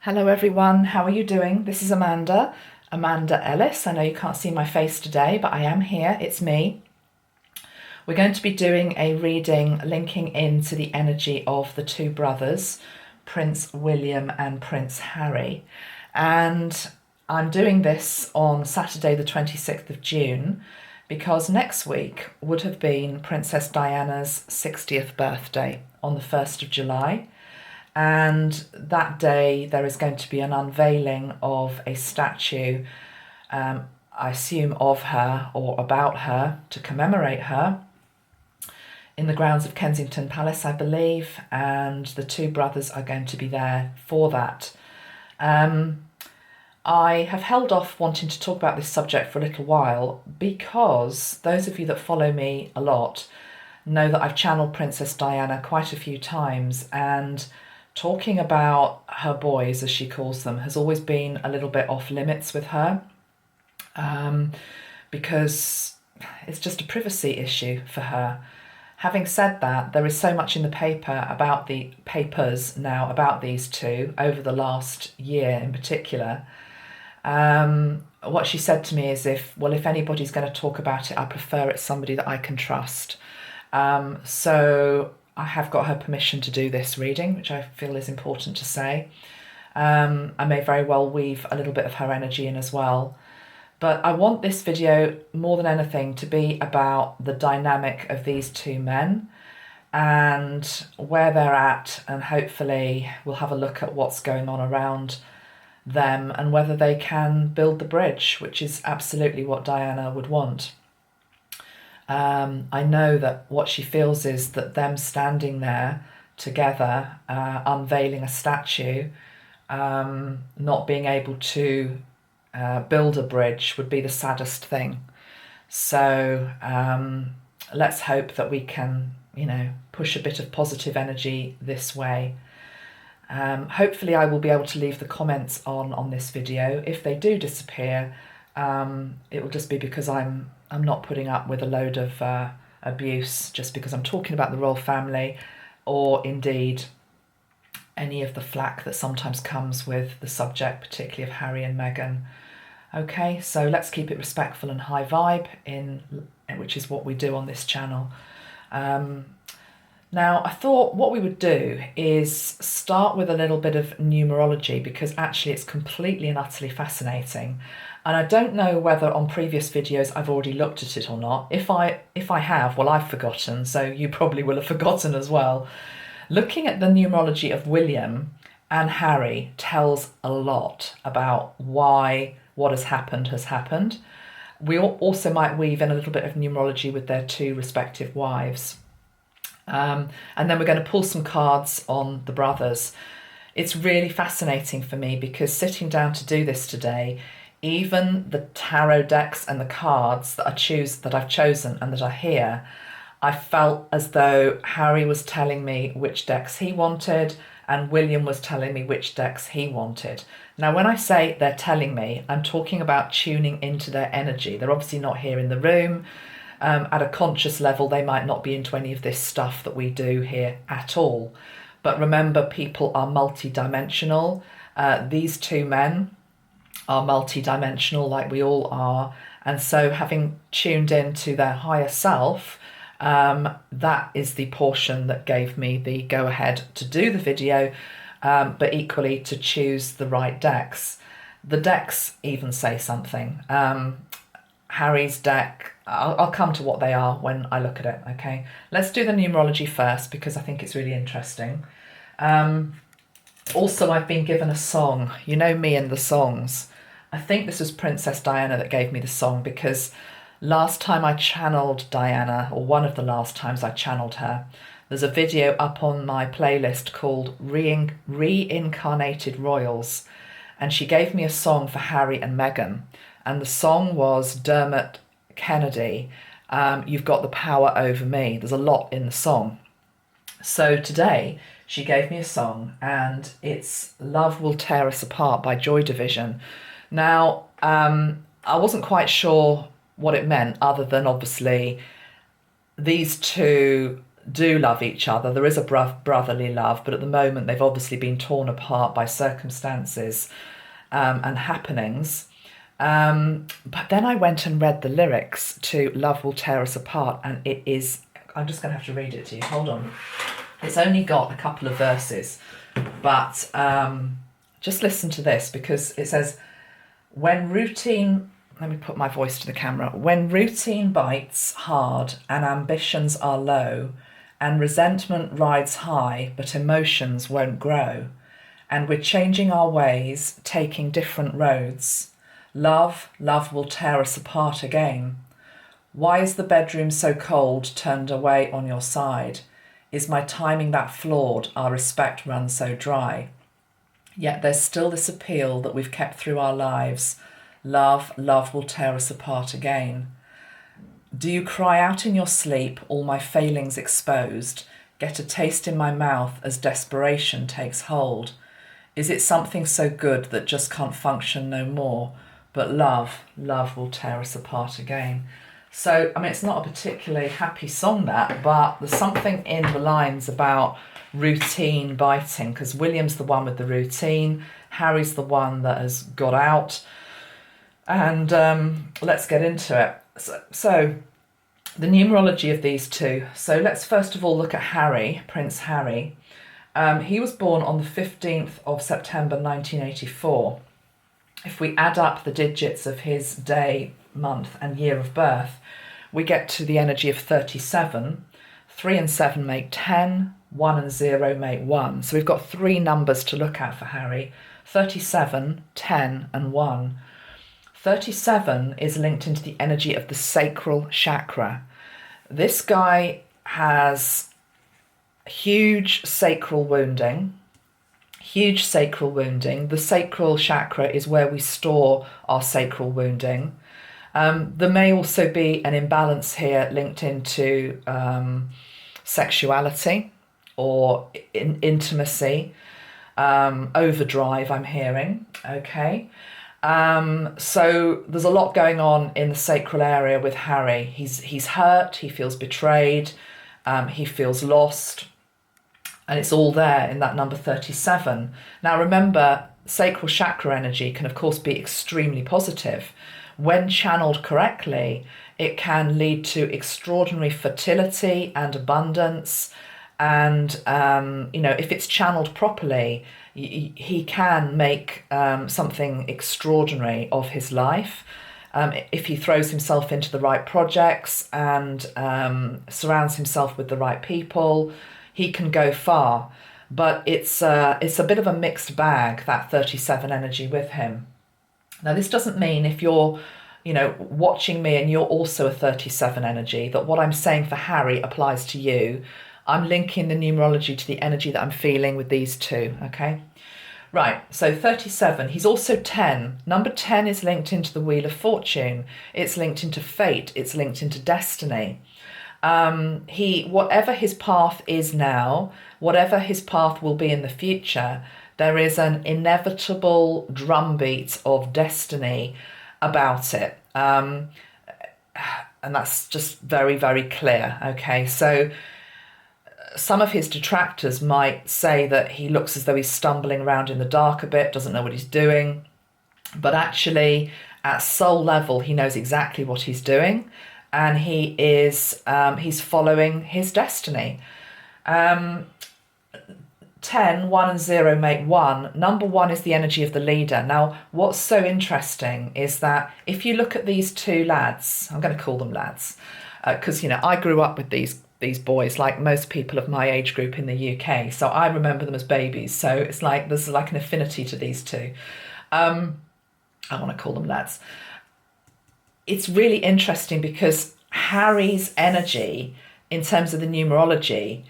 Hello everyone, how are you doing? This is Amanda Ellis. I know you can't see my face today, but I am here, it's me. We're going to be doing a reading linking into the energy of the two brothers, Prince William and Prince Harry. And I'm doing this on Saturday the 26th of June because next week would have been Princess Diana's 60th birthday on the 1st of July. And that day there is going to be an unveiling of a statue, I assume of her or about her, to commemorate her, in the grounds of Kensington Palace, I believe, and the two brothers are going to be there for that. I have held off wanting to talk about this subject for a little while because those of you that follow me a lot know that I've channeled Princess Diana quite a few times, and talking about her boys, as she calls them, has always been a little bit off limits with her, because it's just a privacy issue for her. Having said that, there is so much in the papers now about these two over the last year in particular. What she said to me is if anybody's going to talk about it, I prefer it's somebody that I can trust. So I have got her permission to do this reading, which I feel is important to say. I may very well weave a little bit of her energy in as well. But I want this video, more than anything, to be about the dynamic of these two men and where they're at, and hopefully we'll have a look at what's going on around them and whether they can build the bridge, which is absolutely what Diana would want. I know that what she feels is that them standing there together, unveiling a statue, not being able to build a bridge would be the saddest thing. So let's hope that we can, push a bit of positive energy this way. Hopefully I will be able to leave the comments on this video. If they do disappear, it will just be because I'm not putting up with a load of abuse just because I'm talking about the royal family, or indeed any of the flack that sometimes comes with the subject, particularly of Harry and Meghan. Okay, so let's keep it respectful and high vibe, which is what we do on this channel. Now, I thought what we would do is start with a little bit of numerology, because actually it's completely and utterly fascinating. And I don't know whether on previous videos I've already looked at it or not. If I have, well, I've forgotten, so you probably will have forgotten as well. Looking at the numerology of William and Harry tells a lot about why what has happened. We also might weave in a little bit of numerology with their two respective wives. And then we're going to pull some cards on the brothers. It's really fascinating for me because sitting down to do this today, even the tarot decks and the cards that I've chosen and that are here, I felt as though Harry was telling me which decks he wanted and William was telling me which decks he wanted. Now, when I say they're telling me, I'm talking about tuning into their energy. They're obviously not here in the room. At a conscious level, they might not be into any of this stuff that we do here at all. But remember, people are multi-dimensional. These two men are multi-dimensional like we all are. And so having tuned into their higher self, that is the portion that gave me the go-ahead to do the video, but equally to choose the right decks. The decks even say something. Harry's deck, I'll come to what they are when I look at it, okay? Let's do the numerology first because I think it's really interesting. Also, I've been given a song. You know me and the songs. I think this was Princess Diana that gave me the song, because last time I channeled Diana, or one of the last times I channeled her, there's a video up on my playlist called Reincarnated Royals, and she gave me a song for Harry and Meghan, and the song was Dermot Kennedy, You've Got the Power Over Me. There's a lot in the song. So today she gave me a song, and it's Love Will Tear Us Apart by Joy Division. Now, I wasn't quite sure what it meant, other than obviously these two do love each other. There is a brotherly love, but at the moment they've obviously been torn apart by circumstances and happenings. But then I went and read the lyrics to Love Will Tear Us Apart, and it is, I'm just going to have to read it to you. Hold on. It's only got a couple of verses, but just listen to this, because it says, when routine, let me put my voice to the camera, when routine bites hard and ambitions are low and resentment rides high but emotions won't grow, and we're changing our ways, taking different roads, love will tear us apart again. Why is the bedroom so cold, turned away on your side? Is my timing that flawed, our respect run so dry? Yet there's still this appeal that we've kept through our lives. Love will tear us apart again. Do you cry out in your sleep, all my failings exposed, get a taste in my mouth as desperation takes hold? Is it something so good that just can't function no more? But love will tear us apart again. So, I mean, it's not a particularly happy song, that, but there's something in the lines about routine biting, because William's the one with the routine, Harry's the one that has got out, and let's get into it. So the numerology of these two. So let's first of all look at Harry, Prince Harry. He was born on the 15th of September 1984. If we add up the digits of his day, month and year of birth, we get to the energy of 37. 3 and 7 make 10, 1 and 0 make 1. So we've got three numbers to look at for Harry: 37, 10 and 1. 37 is linked into the energy of the sacral chakra. This guy has huge sacral wounding. Huge sacral wounding. The sacral chakra is where we store our sacral wounding. There may also be an imbalance here linked into sexuality or intimacy, overdrive, I'm hearing, okay? So there's a lot going on in the sacral area with Harry. He's hurt, he feels betrayed, he feels lost, and it's all there in that number 37. Now remember, sacral chakra energy can of course be extremely positive. When channeled correctly, it can lead to extraordinary fertility and abundance. And, if it's channeled properly, he can make something extraordinary of his life. If he throws himself into the right projects and surrounds himself with the right people, he can go far. But it's a bit of a mixed bag, that 37 energy with him. Now, this doesn't mean if you're, watching me and you're also a 37 energy, that what I'm saying for Harry applies to you. I'm linking the numerology to the energy that I'm feeling with these two, okay? Right, so 37, he's also 10. Number 10 is linked into the Wheel of Fortune. It's linked into fate. It's linked into destiny. Whatever his path is now, whatever his path will be in the future, there is an inevitable drumbeat of destiny about it. And that's just very, very clear, okay? So some of his detractors might say that he looks as though he's stumbling around in the dark a bit, doesn't know what he's doing. But actually, at soul level, he knows exactly what he's doing, and he's following his destiny. 10, 1 and 0 make 1. Number 1 is the energy of the leader. Now, what's so interesting is that if you look at these two lads, I'm going to call them lads, because, I grew up with these boys, like most people of my age group in the UK. So I remember them as babies. So it's like there's like an affinity to these two. I want to call them lads. It's really interesting because Harry's energy, in terms of the numerology,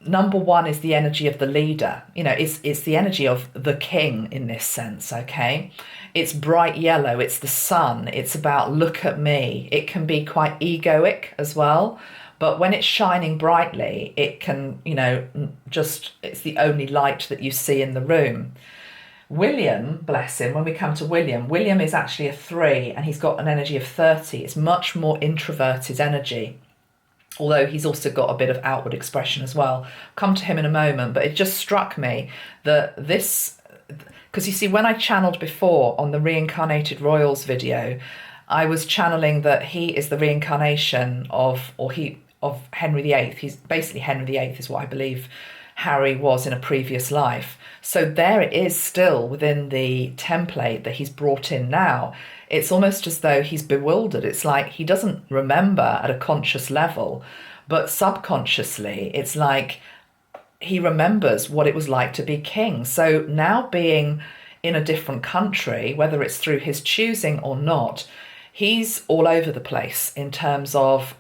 number 1 is the energy of the leader. It's the energy of the king in this sense, okay? It's bright yellow, it's the sun, it's about look at me. It can be quite egoic as well, but when it's shining brightly, it can, it's the only light that you see in the room. William, bless him, when we come to William is actually a 3 and he's got an energy of 30. It's much more introverted energy. although he's also got a bit of outward expression as well. Come to him in a moment, but it just struck me that this, because you see, when I channeled before on the Reincarnated Royals video, I was channeling that he is the reincarnation of Henry VIII. He's basically Henry VIII is what I believe Harry was in a previous life. So there it is still within the template that he's brought in now. It's almost as though he's bewildered. It's like he doesn't remember at a conscious level, but subconsciously it's like he remembers what it was like to be king. So now being in a different country, whether it's through his choosing or not, he's all over the place in terms of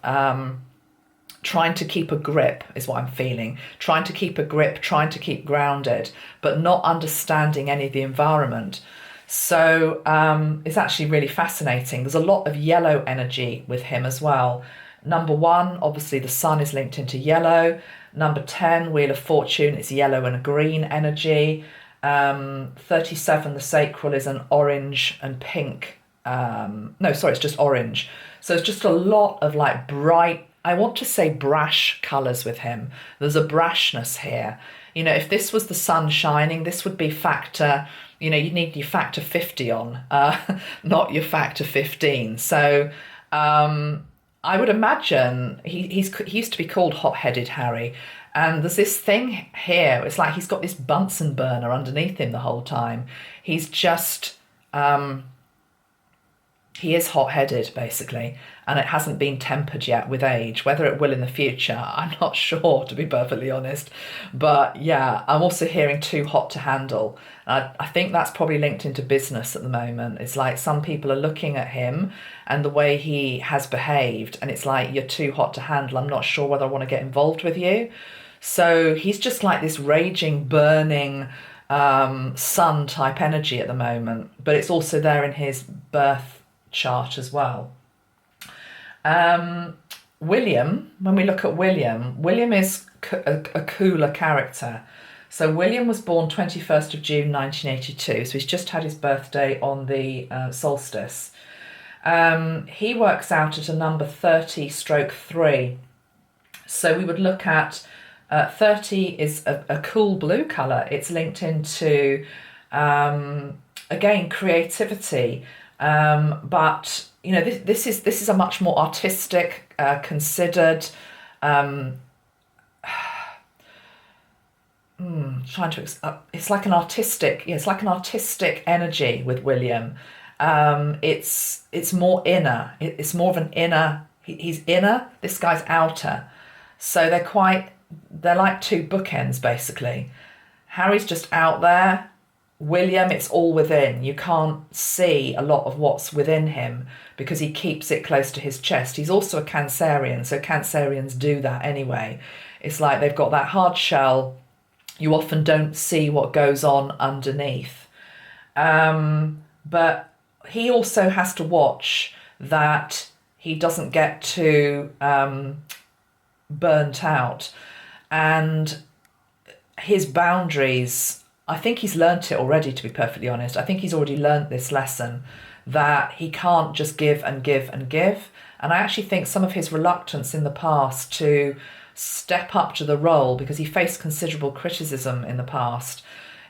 trying to keep a grip is what I'm feeling. Trying to keep a grip, trying to keep grounded, but not understanding any of the environment. So it's actually really fascinating. There's a lot of yellow energy with him as well. Number 1, obviously the sun is linked into yellow. Number 10, Wheel of Fortune, it's yellow and a green energy. 37, the sacral, is an orange and pink. No, sorry, it's just orange. So it's just a lot of like bright, I want to say brash colours with him. There's a brashness here. You know, if this was the sun shining, this would be factor, you know, you'd need your factor 50 on, not your factor 15. So I would imagine he used to be called Hot-Headed Harry. And there's this thing here, it's like he's got this Bunsen burner underneath him the whole time. He's just, he is hot-headed, basically, and it hasn't been tempered yet with age. Whether it will in the future, I'm not sure, to be perfectly honest. But yeah, I'm also hearing too hot to handle. I think that's probably linked into business at the moment. It's like some people are looking at him and the way he has behaved, and it's like, you're too hot to handle. I'm not sure whether I want to get involved with you. So he's just like this raging, burning sun type energy at the moment. But it's also there in his birth chart as well. William, when we look at William is a cooler character. So William was born 21st of June 1982, so he's just had his birthday on the solstice. He works out at a number 30/3. So we would look at 30 is a cool blue colour. It's linked into, again, creativity. But you know, this is a much more artistic, considered. It's like an artistic. Yeah, it's like an artistic energy with William. It's more inner. It's more of an inner. He's inner. This guy's outer. So they're like two bookends basically. Harry's just out there. William, it's all within. You can't see a lot of what's within him because he keeps it close to his chest. He's also a Cancerian, so Cancerians do that anyway. It's like they've got that hard shell. You often don't see what goes on underneath. But he also has to watch that he doesn't get too burnt out. And his boundaries, I think he's learnt it already, to be perfectly honest. I think he's already learnt this lesson that he can't just give and give and give. And I actually think some of his reluctance in the past to step up to the role, because he faced considerable criticism in the past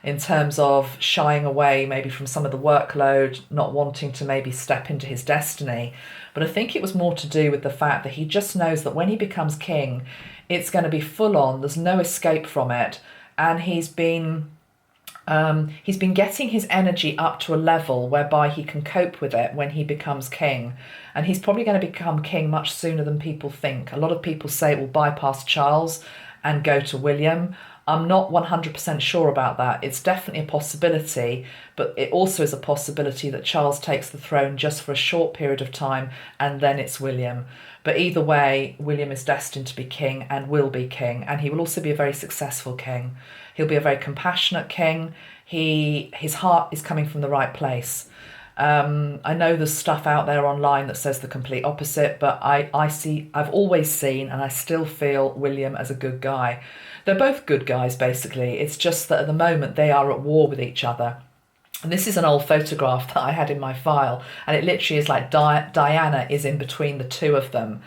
in terms of shying away maybe from some of the workload, not wanting to maybe step into his destiny. But I think it was more to do with the fact that he just knows that when he becomes king, it's going to be full on. There's no escape from it. And he's been getting his energy up to a level whereby he can cope with it when he becomes king. And he's probably going to become king much sooner than people think. A lot of people say it will bypass Charles and go to William. I'm not 100% sure about that. It's definitely a possibility, but it also is a possibility that Charles takes the throne just for a short period of time and then it's William. But either way, William is destined to be king and will be king, and he will also be a very successful king. He'll be a very compassionate king. His heart is coming from the right place. I know there's stuff out there online that says the complete opposite, but I've always seen and I still feel William as a good guy. They're both good guys, basically. It's just that at the moment they are at war with each other. And this is an old photograph that I had in my file, and it literally is like Diana is in between the two of them.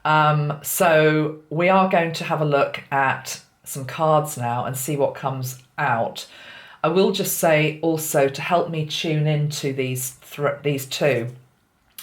So we are going to have a look at some cards now and see what comes out. I will just say also, to help me tune into these two,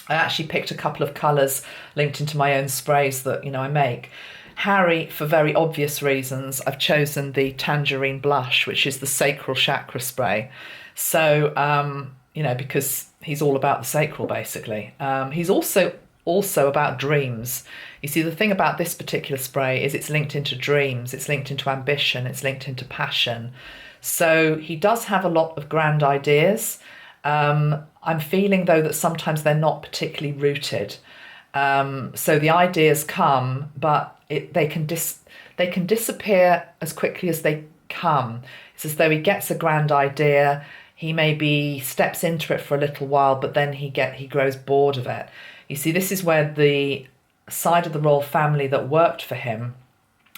I actually picked a couple of colours linked into my own sprays that, I make. Harry, for very obvious reasons, I've chosen the Tangerine Blush, which is the sacral chakra spray. So, because he's all about the sacral, basically. He's also about dreams. You see, the thing about this particular spray is it's linked into dreams, it's linked into ambition, it's linked into passion. So he does have a lot of grand ideas. I'm feeling, though, that sometimes they're not particularly rooted. So the ideas come, but they can disappear as quickly as they come. It's as though he gets a grand idea, he maybe steps into it for a little while, but then he grows bored of it. You see, this is where the side of the royal family that worked for him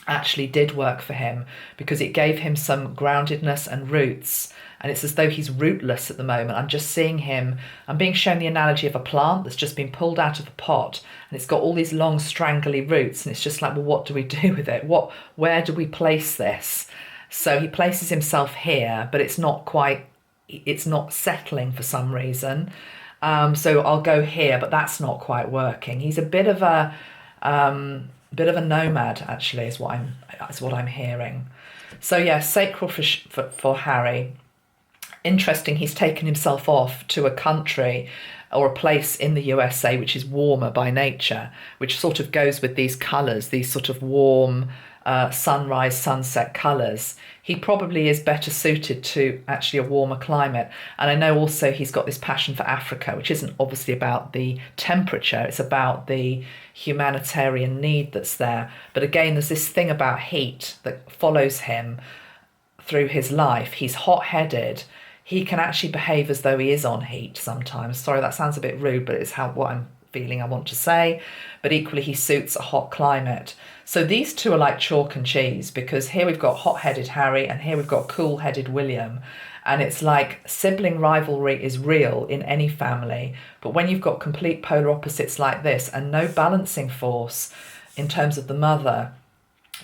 actually did work for him, because it gave him some groundedness and roots. And it's as though he's rootless at the moment. I'm just seeing him, I'm being shown the analogy of a plant that's just been pulled out of a pot, and it's got all these long strangly roots, and it's just like, well, what do we do with it? Where do we place this? So he places himself here, but it's not settling for some reason. So I'll go here, but that's not quite working. He's a bit of a nomad, actually, is what I'm hearing. So yeah, sacral for Harry. Interesting, he's taken himself off to a country or a place in the USA which is warmer by nature, which sort of goes with these colours, these sort of warm sunrise, sunset colours. He probably is better suited to actually a warmer climate. And I know also he's got this passion for Africa, which isn't obviously about the temperature, it's about the humanitarian need that's there. But again, there's this thing about heat that follows him through his life. He's hot-headed. He can actually behave as though he is on heat sometimes. Sorry, that sounds a bit rude, but it's what I'm feeling I want to say. But equally, he suits a hot climate. So these two are like chalk and cheese, because here we've got hot-headed Harry and here we've got cool-headed William. And it's like sibling rivalry is real in any family. But when you've got complete polar opposites like this and no balancing force in terms of the mother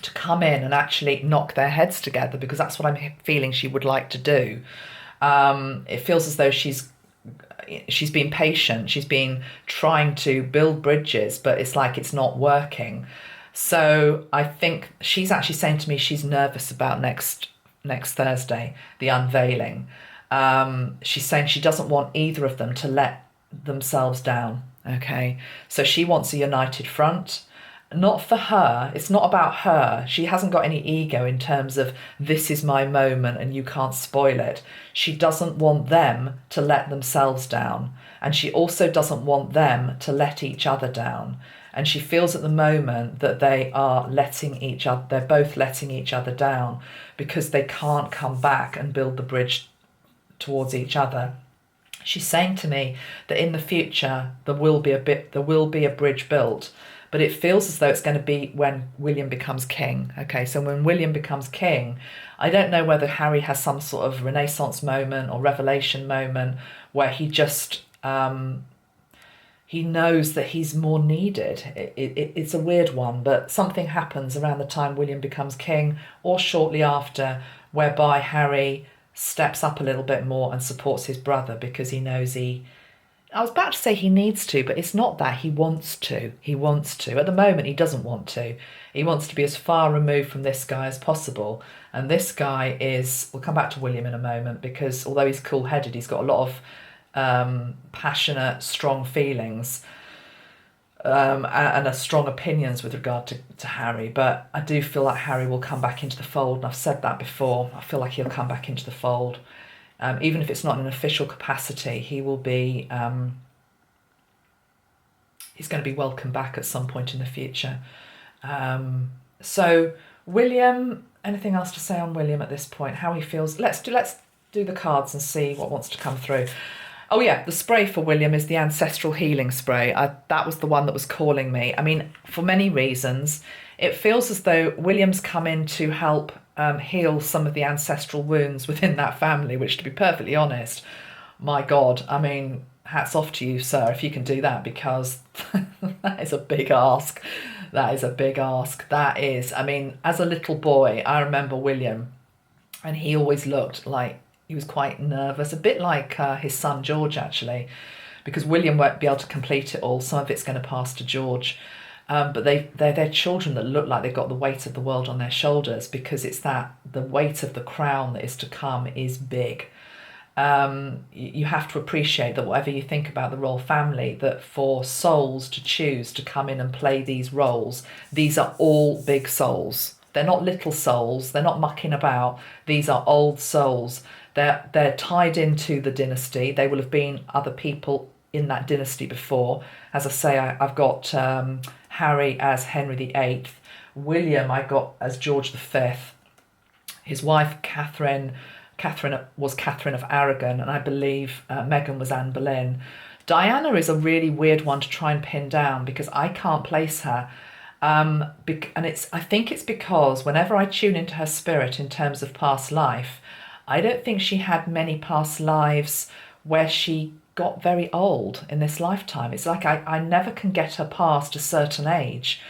to come in and actually knock their heads together, because that's what I'm feeling she would like to do. It feels as though she's been patient. She's been trying to build bridges, but it's like it's not working. So I think she's actually saying to me she's nervous about next Thursday, the unveiling. She's saying she doesn't want either of them to let themselves down. Okay, so she wants a united front. Not for her, it's not about her. She hasn't got any ego in terms of this is my moment and you can't spoil it. She doesn't want them to let themselves down. And she also doesn't want them to let each other down. And she feels at the moment that they're both letting each other down, because they can't come back and build the bridge towards each other. She's saying to me that in the future there will be a bridge built. But it feels as though it's going to be when William becomes king. Okay, so when William becomes king, I don't know whether Harry has some sort of Renaissance moment or revelation moment where he just, he knows that he's more needed. It's a weird one, but something happens around the time William becomes king or shortly after, whereby Harry steps up a little bit more and supports his brother, because he knows I was about to say he needs to, but it's not that. He wants to. He wants to. At the moment, he doesn't want to. He wants to be as far removed from this guy as possible. And this guy we'll come back to William in a moment, because although he's cool-headed, he's got a lot of passionate, strong feelings and strong opinions with regard to Harry. But I do feel like Harry will come back into the fold. And I've said that before. I feel like he'll come back into the fold. Even if it's not in an official capacity, he will be, he's going to be welcomed back at some point in the future. So William, anything else to say on William at this point? How he feels? Let's do the cards and see what wants to come through. Oh yeah, the spray for William is the Ancestral Healing Spray. That was the one that was calling me. I mean, for many reasons, it feels as though William's come in to help heal some of the ancestral wounds within that family, which, to be perfectly honest, my God, I mean, hats off to you, sir, if you can do that, because that is a big ask. That is a big ask. That is, I mean, as a little boy, I remember William, and he always looked like he was quite nervous, a bit like his son George, actually, because William won't be able to complete it all. Some of it's going to pass to George. But they're children that look like they've got the weight of the world on their shoulders, because it's that the weight of the crown that is to come is big. You have to appreciate that whatever you think about the royal family, that for souls to choose to come in and play these roles, these are all big souls. They're not little souls. They're not mucking about. These are old souls. They're tied into the dynasty. They will have been other people in that dynasty before. As I say, I've got Harry as Henry VIII. William I got as George V. His wife Catherine was Catherine of Aragon, and I believe Meghan was Anne Boleyn. Diana is a really weird one to try and pin down because I can't place her. And I think it's because whenever I tune into her spirit in terms of past life, I don't think she had many past lives where she got very old in this lifetime. It's like I never can get her past a certain age.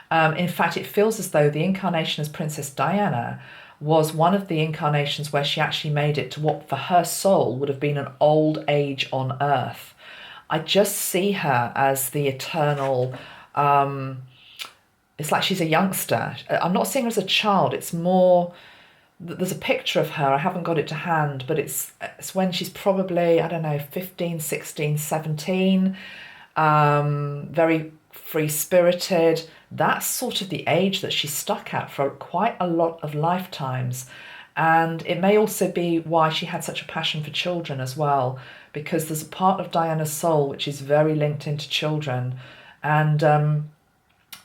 In fact, it feels as though the incarnation as Princess Diana was one of the incarnations where she actually made it to what for her soul would have been an old age on earth. I just see her as the eternal, it's like she's a youngster. I'm not seeing her as a child. It's more, there's a picture of her. I haven't got it to hand, but it's when she's probably, I don't know, 15, 16, 17, very free-spirited. That's sort of the age that she's stuck at for quite a lot of lifetimes. And it may also be why she had such a passion for children as well, because there's a part of Diana's soul which is very linked into children. And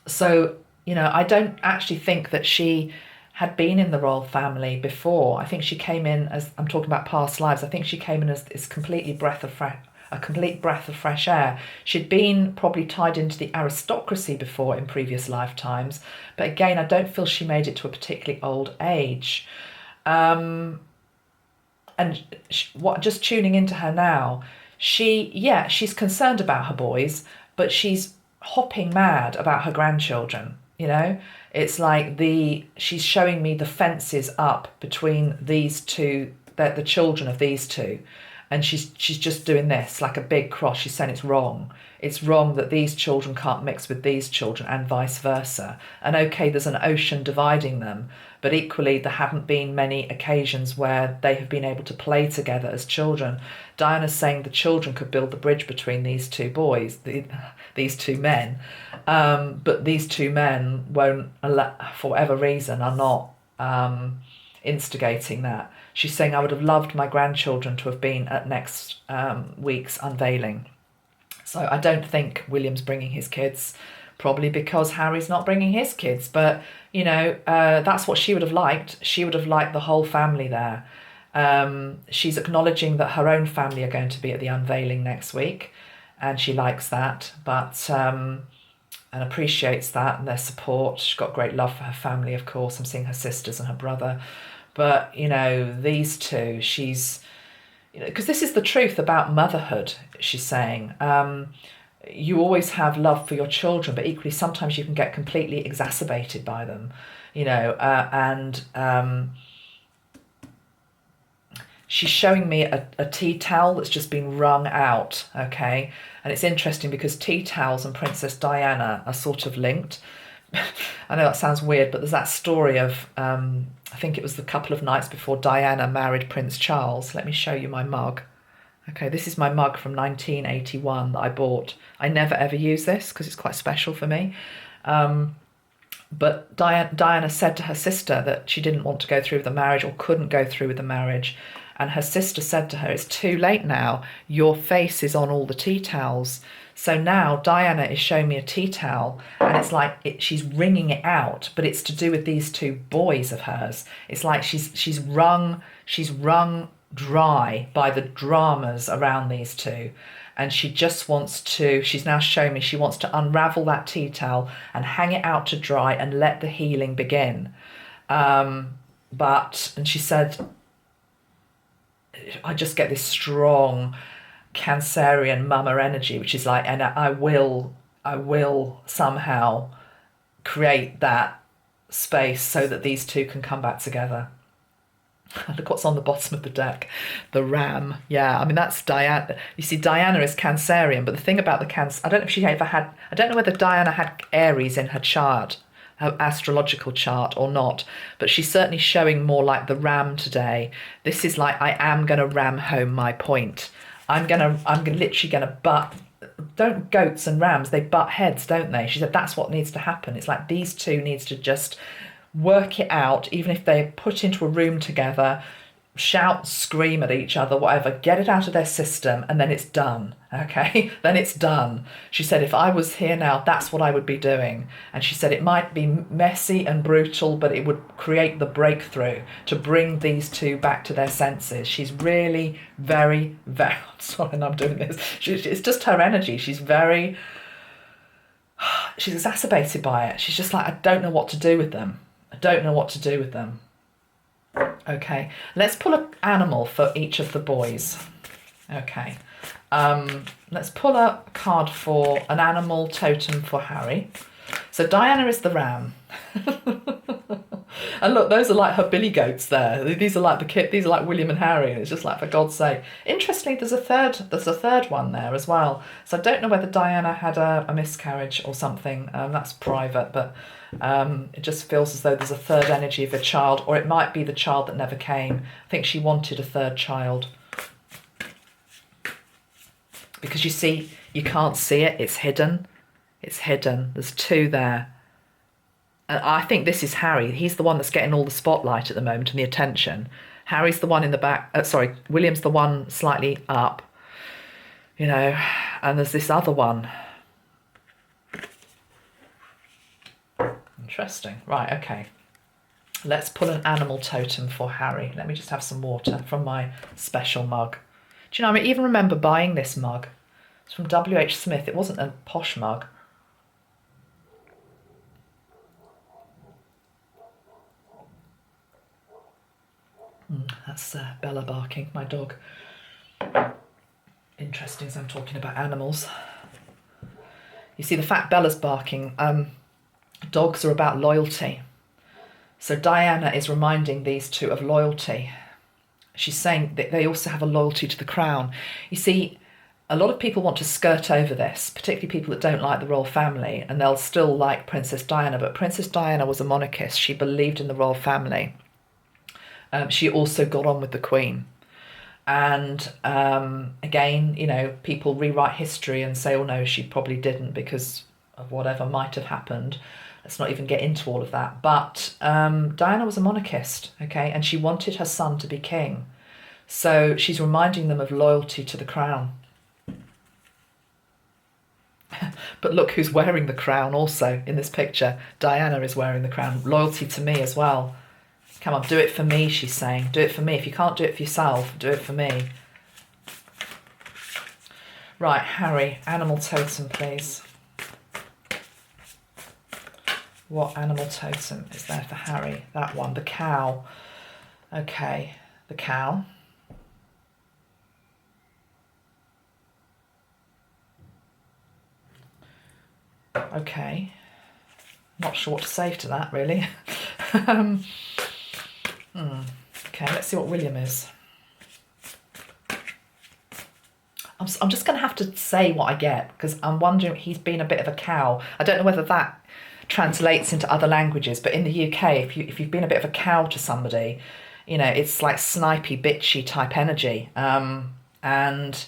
so, you know, I don't actually think that she had been in the royal family before. I think she came in, as I'm talking about past lives, I think she came in as this completely a complete breath of fresh air. She'd been probably tied into the aristocracy before in previous lifetimes, but again, I don't feel she made it to a particularly old age. And just tuning into her now, she's concerned about her boys, but she's hopping mad about her grandchildren. You know, it's like she's showing me the fences up between these two, the children of these two. And she's just doing this like a big cross. She's saying it's wrong. It's wrong that these children can't mix with these children and vice versa. And okay, there's an ocean dividing them, but equally there haven't been many occasions where they have been able to play together as children. Diana's saying the children could build the bridge between these two boys, these two men, but these two men won't, for whatever reason, are not instigating that. She's saying, I would have loved my grandchildren to have been at next week's unveiling. So I don't think William's bringing his kids, probably because Harry's not bringing his kids. But, you know, that's what she would have liked. She would have liked the whole family there. She's acknowledging that her own family are going to be at the unveiling next week, and she likes that, but and appreciates that and their support. She's got great love for her family, of course. I'm seeing her sisters and her brother. But, you know, these two, she's, you know, because this is the truth about motherhood, she's saying. You always have love for your children, but equally sometimes you can get completely exacerbated by them, you know, and she's showing me a tea towel that's just been wrung out, okay? And it's interesting because tea towels and Princess Diana are sort of linked. I know that sounds weird, but there's that story of, I think it was the couple of nights before Diana married Prince Charles. Let me show you my mug. Okay, this is my mug from 1981 that I bought. I never ever use this because it's quite special for me. But Diana said to her sister that she didn't want to go through with the marriage or couldn't go through with the marriage. And her sister said to her, it's too late now. Your face is on all the tea towels. So now Diana is showing me a tea towel and it's like she's wringing it out, but it's to do with these two boys of hers. It's like she's wrung dry by the dramas around these two. And she just wants to, she's now showing me she wants to unravel that tea towel and hang it out to dry and let the healing begin. And she said, I just get this strong Cancerian mama energy, which is like, and I will somehow create that space so that these two can come back together. Look what's on the bottom of the deck. The ram. Yeah, I mean, that's Diana. You see, Diana is Cancerian, but the thing about the Cancer, I don't know if she ever had, I don't know whether Diana had Aries in her chart, her astrological chart or not, but she's certainly showing more like the ram today. This is like, I am going to ram home my point. I'm literally going to butt, don't goats and rams, they butt heads, don't they? She said that's what needs to happen. It's like these two needs to just work it out, even if they're put into a room together, shout, scream at each other, whatever, get it out of their system, and then it's done, okay? Then it's done. She said, if I was here now, that's what I would be doing. And she said it might be messy and brutal, but it would create the breakthrough to bring these two back to their senses. She's really very, very, sorry, I'm doing this. It's just her energy. She's exacerbated by it. She's just like, I don't know what to do with them. I don't know what to do with them. Okay, let's pull an animal for each of the boys. Okay, let's pull a card for an animal totem for Harry. So Diana is the ram. And look, those are like her billy goats there. These are like these are like William and Harry, and it's just like, for God's sake. Interestingly, there's a third one there as well. So I don't know whether Diana had a miscarriage or something. That's private, but it just feels as though there's a third energy of a child, or it might be the child that never came. I think she wanted a third child. Because you see, you can't see it, it's hidden. It's hidden. There's two there. And I think this is Harry. He's the one that's getting all the spotlight at the moment and the attention. Harry's the one in the back. William's the one slightly up. You know, and there's this other one. Interesting. Right, okay. Let's pull an animal totem for Harry. Let me just have some water from my special mug. Do you know, I even remember buying this mug. It's from W.H. Smith. It wasn't a posh mug. That's Bella barking, my dog. Interesting as I'm talking about animals. You see, the fact Bella's barking, dogs are about loyalty. So Diana is reminding these two of loyalty. She's saying that they also have a loyalty to the crown. You see, a lot of people want to skirt over this, particularly people that don't like the royal family, and they'll still like Princess Diana, but Princess Diana was a monarchist. She believed in the royal family. She also got on with the Queen. And again, you know, people rewrite history and say, oh no, she probably didn't because of whatever might have happened. Let's not even get into all of that. But Diana was a monarchist, okay, and she wanted her son to be king. So she's reminding them of loyalty to the crown. But look who's wearing the crown also in this picture. Diana is wearing the crown. Loyalty to me as well. Come on, do it for me, she's saying. Do it for me. If you can't do it for yourself, do it for me. Right, Harry, animal totem, please. What animal totem is there for Harry? That one, the cow. Okay, the cow. Okay. Not sure what to say to that, really. Okay, let's see what William is. I'm just going to have to say what I get, because I'm wondering, he's been a bit of a cow. I don't know whether that translates into other languages, but in the UK, if you've been a bit of a cow to somebody, you know, it's like snipey, bitchy type energy. And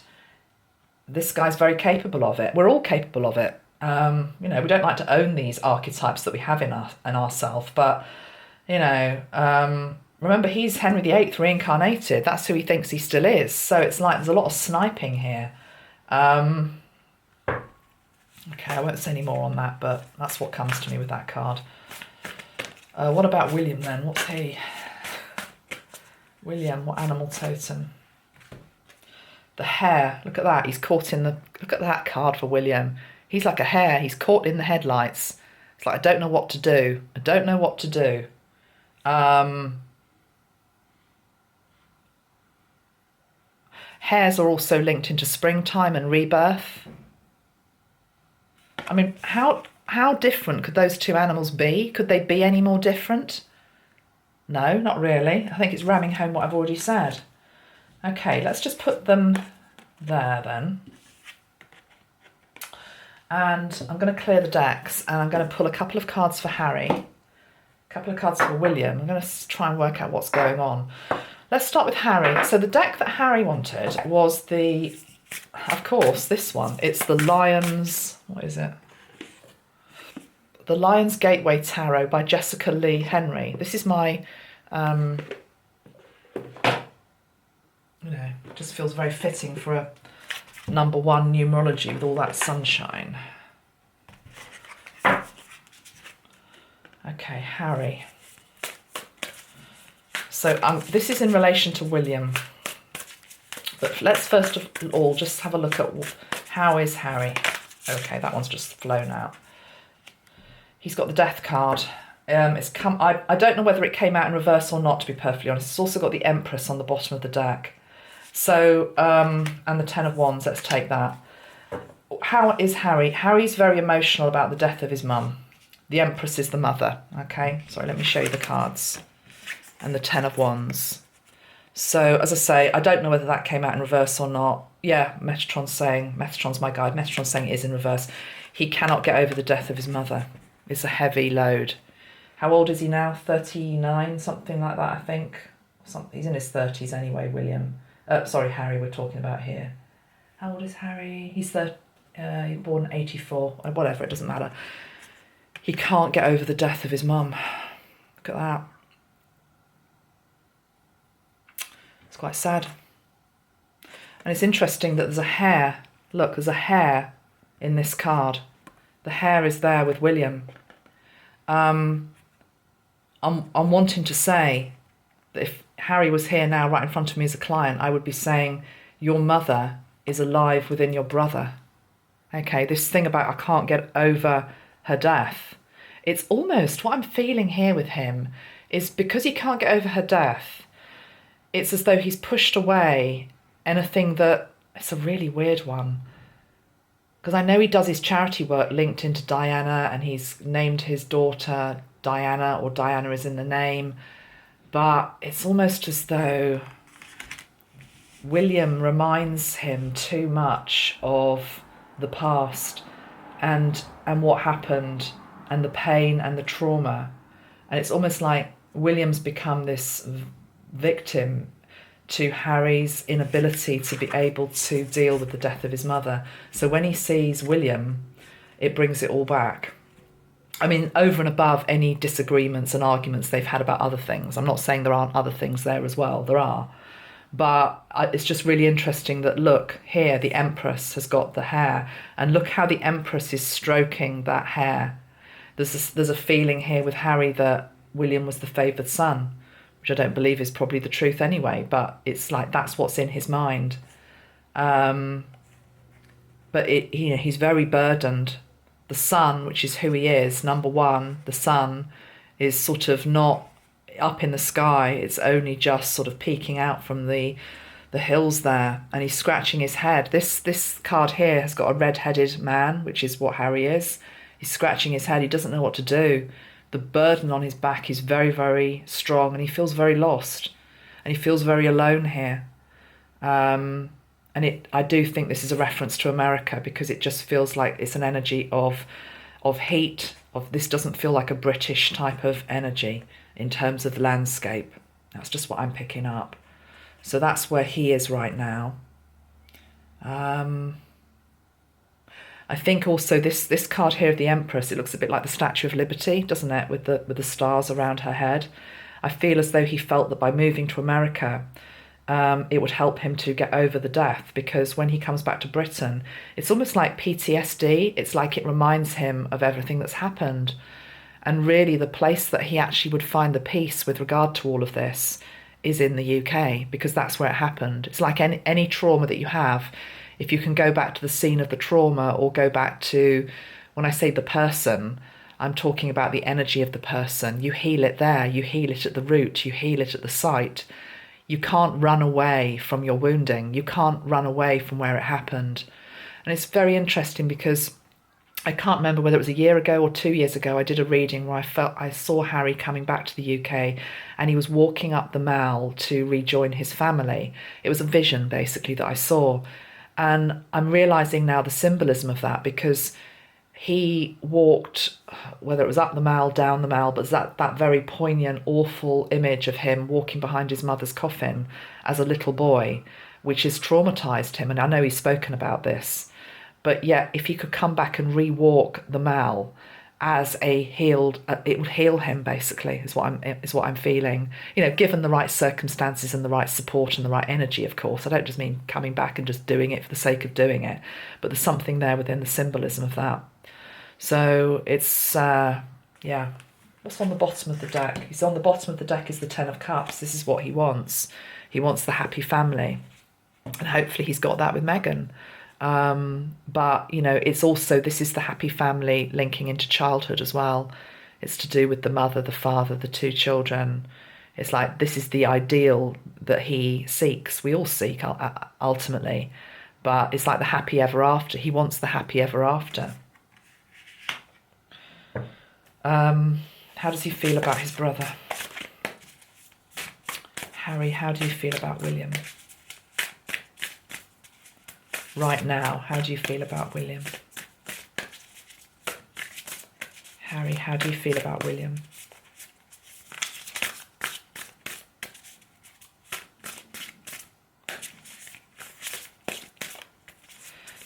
this guy's very capable of it. We're all capable of it. You know, we don't like to own these archetypes that we have in ourselves, but, you know, remember, he's Henry VIII reincarnated. That's who he thinks he still is. So it's like there's a lot of sniping here. Okay, I won't say any more on that, but that's what comes to me with that card. What about William then? What's he? William, what animal totem? The hare. Look at that. He's caught in the... Look at that card for William. He's like a hare. He's caught in the headlights. It's like, I don't know what to do. I don't know what to do. Hares are also linked into springtime and rebirth. I mean, how how different could those two animals be? Could they be any more different? No, not really. I think it's ramming home what I've already said. Okay, let's just put them there then. And I'm going to clear the decks, and I'm going to pull a couple of cards for Harry, a couple of cards for William. I'm going to try and work out what's going on. Let's start with Harry. So the deck that Harry wanted was of course, this one. It's the Lions, what is it? The Lion's Gateway Tarot by Jessica Lee Henry. This is my, just feels very fitting for a number 1 numerology with all that sunshine. Okay, Harry. So this is in relation to William. But let's first of all just have a look at how is Harry. Okay, that one's just flown out. He's got the Death card. I don't know whether it came out in reverse or not, to be perfectly honest. It's also got the Empress on the bottom of the deck. So, and the Ten of Wands, let's take that. How is Harry? Harry's very emotional about the death of his mum. The Empress is the mother, okay? Sorry, let me show you the cards. And the Ten of Wands. So, as I say, I don't know whether that came out in reverse or not. Yeah, Metatron's my guide, Metatron's saying it is in reverse. He cannot get over the death of his mother. It's a heavy load. How old is he now? 39, something like that, I think. He's in his 30s anyway, William. Harry we're talking about here. How old is Harry? He's born in 84, whatever, it doesn't matter. He can't get over the death of his mum. Look at that. It's quite sad. And it's interesting that there's a hair. Look, there's a hair in this card. The hair is there with William. I'm wanting to say that if Harry was here now right in front of me as a client, I would be saying, your mother is alive within your brother. Okay, this thing about I can't get over her death. It's almost what I'm feeling here with him is because he can't get over her death, it's as though he's pushed away anything that, it's a really weird one. Because I know he does his charity work linked into Diana, and he's named his daughter Diana, or Diana is in the name. But it's almost as though William reminds him too much of the past and what happened and the pain and the trauma. And it's almost like William's become this victim to Harry's inability to be able to deal with the death of his mother. So when he sees William, it brings it all back. I mean, over and above any disagreements and arguments they've had about other things. I'm not saying there aren't other things there as well. There are. But it's just really interesting that, look, here the Empress has got the hair. And look how the Empress is stroking that hair. There's a feeling here with Harry that William was the favoured son, which I don't believe is probably the truth anyway, but it's like that's what's in his mind. But he's very burdened. The sun, which is who he is, number 1, the sun is sort of not up in the sky. It's only just sort of peeking out from the hills there, and he's scratching his head. This card here has got a red-headed man, which is what Harry is. He's scratching his head. He doesn't know what to do. The burden on his back is very, very strong, and he feels very lost, and he feels very alone here. I do think this is a reference to America, because it just feels like it's an energy of heat. This doesn't feel like a British type of energy in terms of the landscape. That's just what I'm picking up. So that's where he is right now. I think also this card here of the Empress, it looks a bit like the Statue of Liberty, doesn't it, with the stars around her head. I feel as though he felt that by moving to America, it would help him to get over the death, because when he comes back to Britain, it's almost like PTSD. It's like it reminds him of everything that's happened. And really the place that he actually would find the peace with regard to all of this is in the UK, because that's where it happened. It's like any trauma that you have, if you can go back to the scene of the trauma, or go back to, when I say the person, I'm talking about the energy of the person. You heal it there, you heal it at the root, you heal it at the site. You can't run away from your wounding. You can't run away from where it happened. And it's very interesting because I can't remember whether it was a year ago or 2 years ago, I did a reading where I saw Harry coming back to the UK, and he was walking up the Mall to rejoin his family. It was a vision basically that I saw. And I'm realizing now the symbolism of that, because he walked, whether it was up the Mall, down the Mall, but that very poignant, awful image of him walking behind his mother's coffin as a little boy, which has traumatized him. And I know he's spoken about this. But yet, if he could come back and re-walk the Mall as a healed, it would heal him. Basically, is what I'm feeling. You know, given the right circumstances and the right support and the right energy. Of course, I don't just mean coming back and just doing it for the sake of doing it, but there's something there within the symbolism of that. So it's yeah. What's on the bottom of the deck? He's on the bottom of the deck is the Ten of Cups. This is what he wants. He wants the happy family, and hopefully he's got that with Meghan. But, you know, it's also, this is the happy family linking into childhood as well. It's to do with the mother, the father, the two children. It's like, this is the ideal that he seeks. We all seek ultimately, but it's like the happy ever after. He wants the happy ever after. How does he feel about his brother? Harry, how do you feel about William? Right now, how do you feel about William? Harry, how do you feel about William?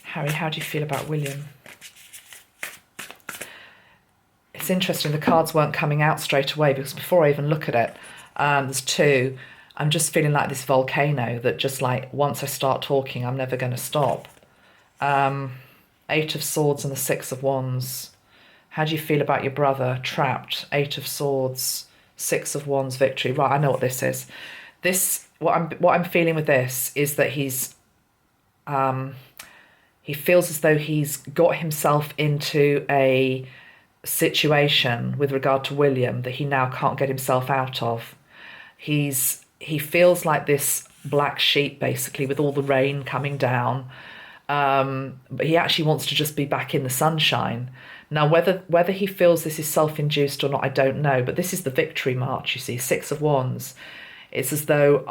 Harry, how do you feel about William? It's interesting, the cards weren't coming out straight away, because before I even look at it, there's two. I'm just feeling like this volcano that just like, once I start talking, I'm never going to stop. Eight of Swords and the Six of Wands. How do you feel about your brother? Trapped. Eight of Swords, Six of Wands, victory. Right, I know what this is. This, what I'm feeling with this is that he's, he feels as though he's got himself into a situation with regard to William that he now can't get himself out of. He feels like this black sheep, basically, with all the rain coming down. But he actually wants to just be back in the sunshine. Now, whether he feels this is self-induced or not, I don't know. But this is the victory march, you see, Six of Wands. It's as though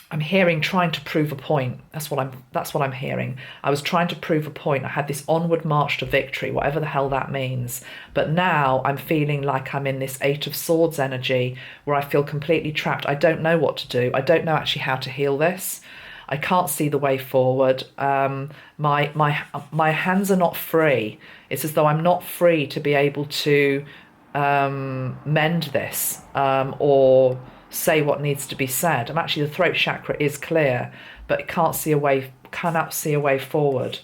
I'm hearing trying to prove a point. That's what I'm hearing. I was trying to prove a point. I had this onward march to victory, whatever the hell that means. But now I'm feeling like I'm in this Eight of Swords energy where I feel completely trapped. I don't know what to do. I don't know actually how to heal this. I can't see the way forward. My hands are not free. It's as though I'm not free to be able to mend this or say what needs to be said. Actually, the throat chakra is clear, but it cannot see a way forward.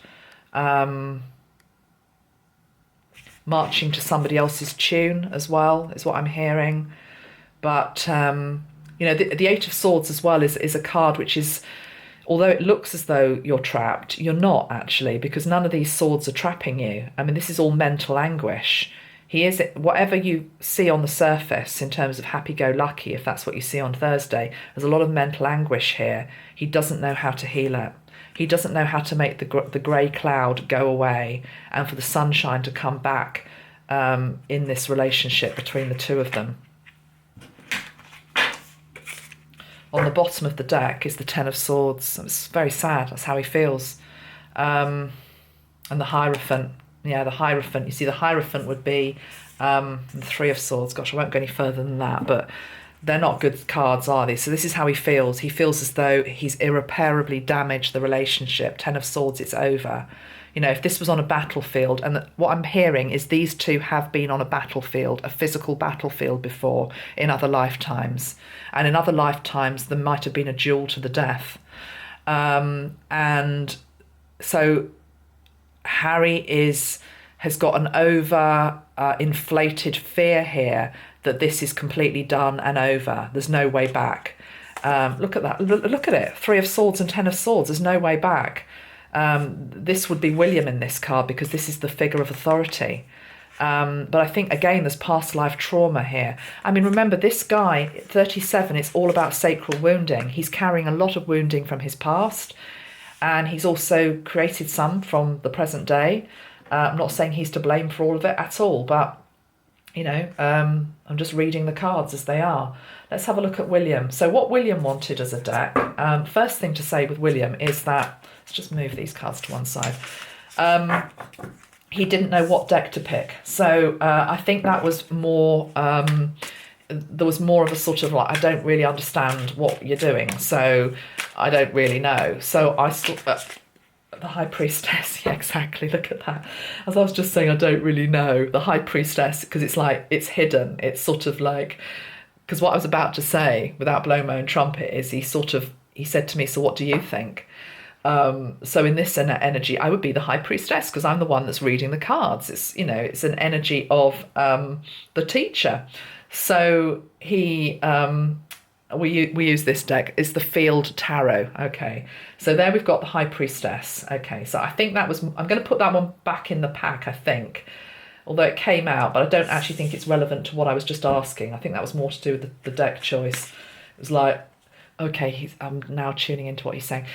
Marching to somebody else's tune as well is what I'm hearing. But you know, the Eight of Swords as well is a card which is, although it looks as though you're trapped, you're not actually, because none of these swords are trapping you. I mean, this is all mental anguish. He is, whatever you see on the surface in terms of happy-go-lucky, if that's what you see on Thursday, there's a lot of mental anguish here. He doesn't know how to heal it. He doesn't know how to make the grey cloud go away and for the sunshine to come back in this relationship between the two of them. On the bottom of the deck is the Ten of Swords. It's very sad. That's how he feels. And the Hierophant. Yeah, the Hierophant. You see, the Hierophant would be the Three of Swords. Gosh, I won't go any further than that, but they're not good cards, are they? So this is how he feels. He feels as though he's irreparably damaged the relationship. Ten of Swords, it's over. You know, if this was on a battlefield, and what I'm hearing is these two have been on a battlefield, a physical battlefield before in other lifetimes. And in other lifetimes, there might have been a duel to the death. And so Harry has got an inflated fear here that this is completely done and over. There's no way back. Look at that. Look at it. Three of Swords and Ten of Swords. There's no way back. This would be William in this card because this is the figure of authority. But I think, again, there's past life trauma here. I mean, remember, this guy, 37, it's all about sacral wounding. He's carrying a lot of wounding from his past. and he's also created some from the present day. I'm not saying he's to blame for all of it at all, but I'm just reading the cards as they are. Let's have a look at William. So what William wanted as a deck, first thing to say with William is that, let's just move these cards to one side. He didn't know what deck to pick. So I think that was more, there was more of a sort of like, I don't really understand what you're doing, so I don't really know. So the High Priestess, yeah, exactly, look at that. As I was just saying, I don't really know. The High Priestess, because it's like, it's hidden. It's sort of like, because what I was about to say, without blowing my own trumpet, is he said to me, so what do you think? So in this energy, I would be the High Priestess, because I'm the one that's reading the cards. It's, it's an energy of the teacher. So we use this deck. It's the Field Tarot. Okay, so there we've got the High Priestess. Okay, so I think I'm going to put that one back in the pack, I think, although it came out, but I don't actually think it's relevant to what I was just asking. I think that was more to do with the deck choice. It was like, okay, I'm now tuning into what he's saying.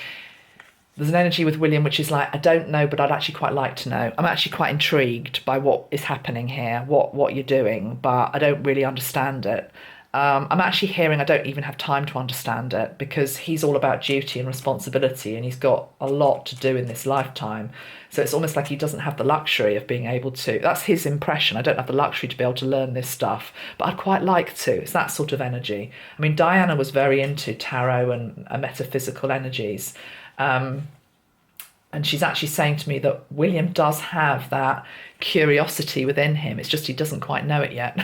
There's an energy with William which is like, I don't know, but I'd actually quite like to know. I'm actually quite intrigued by what is happening here, what you're doing, but I don't really understand it. I'm actually hearing I don't even have time to understand it, because he's all about duty and responsibility, and he's got a lot to do in this lifetime. So it's almost like he doesn't have the luxury of being able to. That's his impression. I don't have the luxury to be able to learn this stuff, but I'd quite like to. It's that sort of energy. I mean, Diana was very into tarot and metaphysical energies. And she's actually saying to me that William does have that curiosity within him. It's just he doesn't quite know it yet.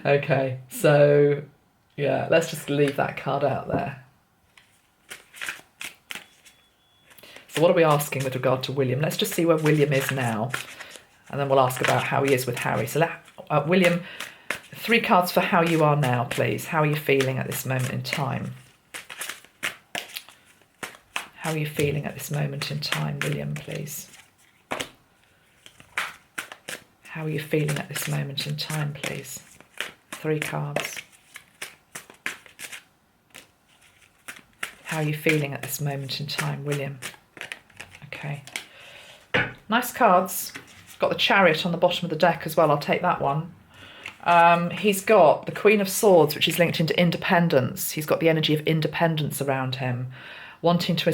Okay, so yeah, let's just leave that card out there. So what are we asking with regard to William? Let's just see where William is now, and then we'll ask about how he is with Harry. So William, 3 cards for how you are now, please. How are you feeling at this moment in time? How are you feeling at this moment in time, William, please? How are you feeling at this moment in time, please? 3 cards. How are you feeling at this moment in time, William? Okay. Nice cards. Got the Chariot on the bottom of the deck as well. I'll take that one. He's got the Queen of Swords, which is linked into independence. He's got the energy of independence around him, wanting to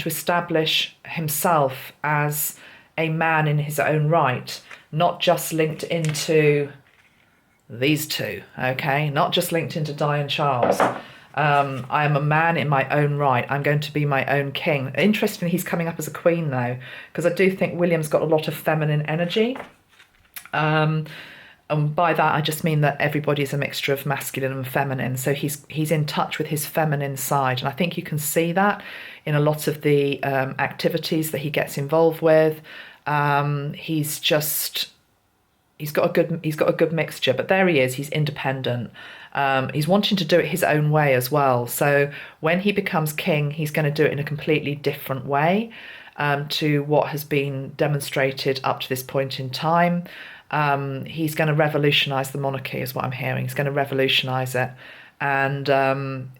establish himself as a man in his own right, not just linked into these two, okay? Not just linked into Di and Charles. I am a man in my own right. I'm going to be my own king. Interestingly, he's coming up as a queen, though, because I do think William's got a lot of feminine energy. And by that, I just mean that everybody's a mixture of masculine and feminine. So he's in touch with his feminine side. And I think you can see that in a lot of the activities that he gets involved with. He's got a good mixture, but there he is. He's independent. He's wanting to do it his own way as well. So when he becomes king, he's going to do it in a completely different way to what has been demonstrated up to this point in time. He's going to revolutionise the monarchy, is what I'm hearing. He's going to revolutionise it, and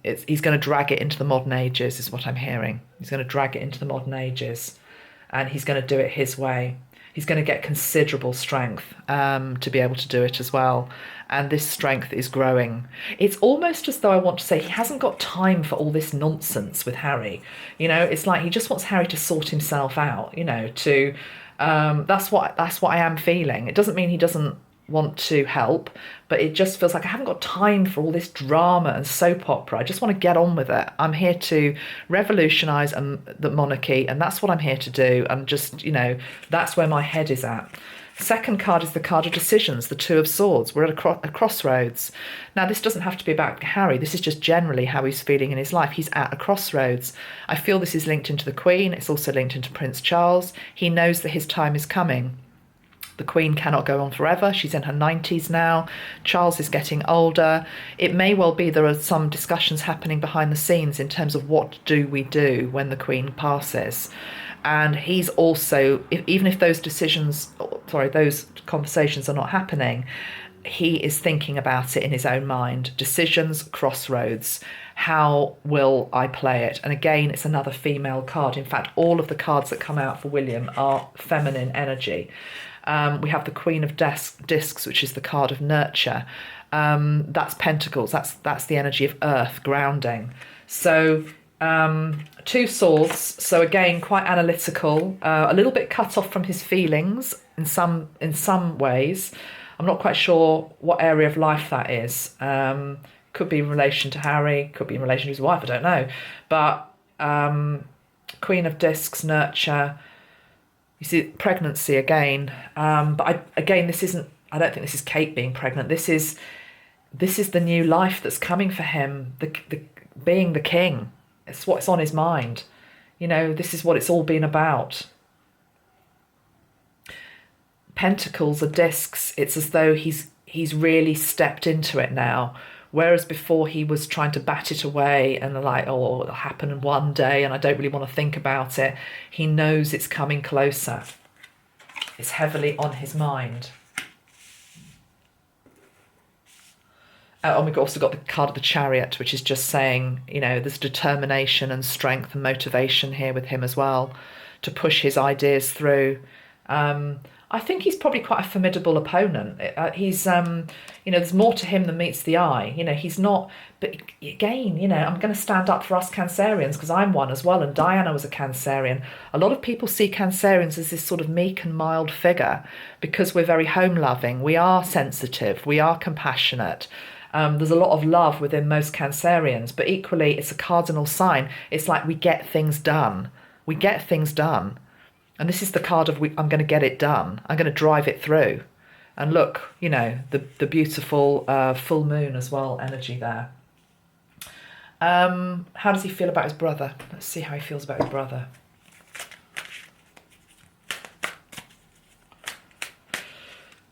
he's going to drag it into the modern ages, is what I'm hearing. He's going to drag it into the modern ages, and he's going to do it his way. He's going to get considerable strength to be able to do it as well. And this strength is growing. It's almost as though I want to say he hasn't got time for all this nonsense with Harry. It's like he just wants Harry to sort himself out, that's what I am feeling. It doesn't mean he doesn't want to help, but it just feels like I haven't got time for all this drama and soap opera. I just want to get on with it. I'm here to revolutionise the monarchy, and that's what I'm here to do. And just, that's where my head is at. Second card is the card of decisions, the Two of Swords. We're at a crossroads. Now, this doesn't have to be about Harry. This is just generally how he's feeling in his life. He's at a crossroads. I feel this is linked into the Queen. It's also linked into Prince Charles. He knows that his time is coming. The Queen cannot go on forever. She's in her 90s now. Charles is getting older. It may well be there are some discussions happening behind the scenes in terms of what do we do when the Queen passes. And he's also, even if those conversations are not happening, he is thinking about it in his own mind. Decisions, crossroads. How will I play it? And again, it's another female card. In fact, all of the cards that come out for William are feminine energy. We have the Queen of Discs, which is the card of nurture. That's Pentacles. That's the energy of earth, grounding. So Two Swords. So again, quite analytical, a little bit cut off from his feelings in some ways. I'm not quite sure what area of life that is. Could be in relation to Harry, could be in relation to his wife, I don't know. But Queen of Discs, nurture. You see, pregnancy again. But this isn't, I don't think this is Kate being pregnant. This is the new life that's coming for him, the being the king. It's what's on his mind. You know, this is what it's all been about. Pentacles are discs. It's as though he's really stepped into it now. Whereas before he was trying to bat it away and like, oh, it'll happen one day and I don't really want to think about it. He knows it's coming closer. It's heavily on his mind. And we've also got the card of the Chariot, which is just saying, you know, there's determination and strength and motivation here with him as well to push his ideas through. I think he's probably quite a formidable opponent. He's, you know, there's more to him than meets the eye. You know, he's not, but again, you know, I'm going to stand up for us Cancerians because I'm one as well, and Diana was a Cancerian. A lot of people see Cancerians as this sort of meek and mild figure because we're very home-loving, we are sensitive, we are compassionate. There's a lot of love within most Cancerians, but equally it's a cardinal sign. It's like we get things done. We get things done. And this is the card of I'm going to get it done. I'm going to drive it through. And look, you know, the beautiful full moon as well, energy there. How does he feel about his brother? Let's see how he feels about his brother.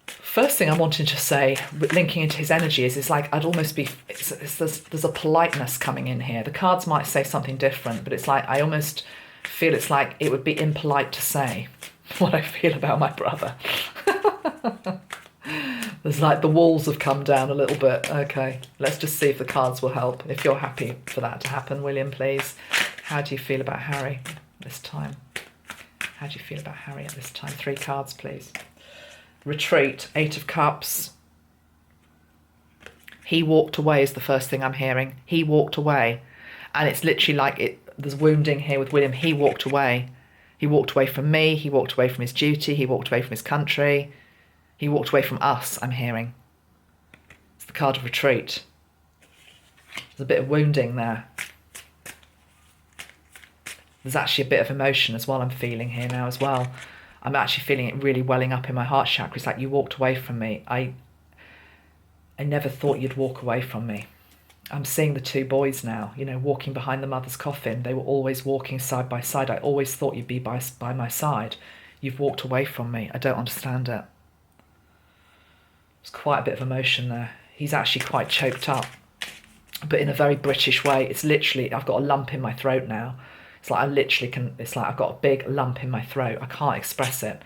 First thing I wanted to say, linking into his energy, is like I'd almost be, there's a politeness coming in here. The cards might say something different, but it's like I almost feel it's like it would be impolite to say what I feel about my brother. There's like the walls have come down a little bit. Okay, let's just see if the cards will help. If you're happy for that to happen, William, please. How do you feel about Harry this time? How do you feel about Harry at this time? 3 cards, please. Retreat, 8 of Cups. He walked away is the first thing I'm hearing. He walked away. And it's literally like there's wounding here with William. He walked away. He walked away from me. He walked away from his duty. He walked away from his country. He walked away from us, I'm hearing. It's the card of retreat. There's a bit of wounding there. There's actually a bit of emotion as well I'm feeling here now as well. I'm actually feeling it really welling up in my heart chakra. It's like you walked away from me. I never thought you'd walk away from me. I'm seeing the 2 boys now, you know, walking behind the mother's coffin. They were always walking side by side. I always thought you'd be by my side. You've walked away from me. I don't understand it. There's quite a bit of emotion there. He's actually quite choked up, but in a very British way. It's literally, I've got a lump in my throat now. It's like I literally can, it's like I've got a big lump in my throat. I can't express it.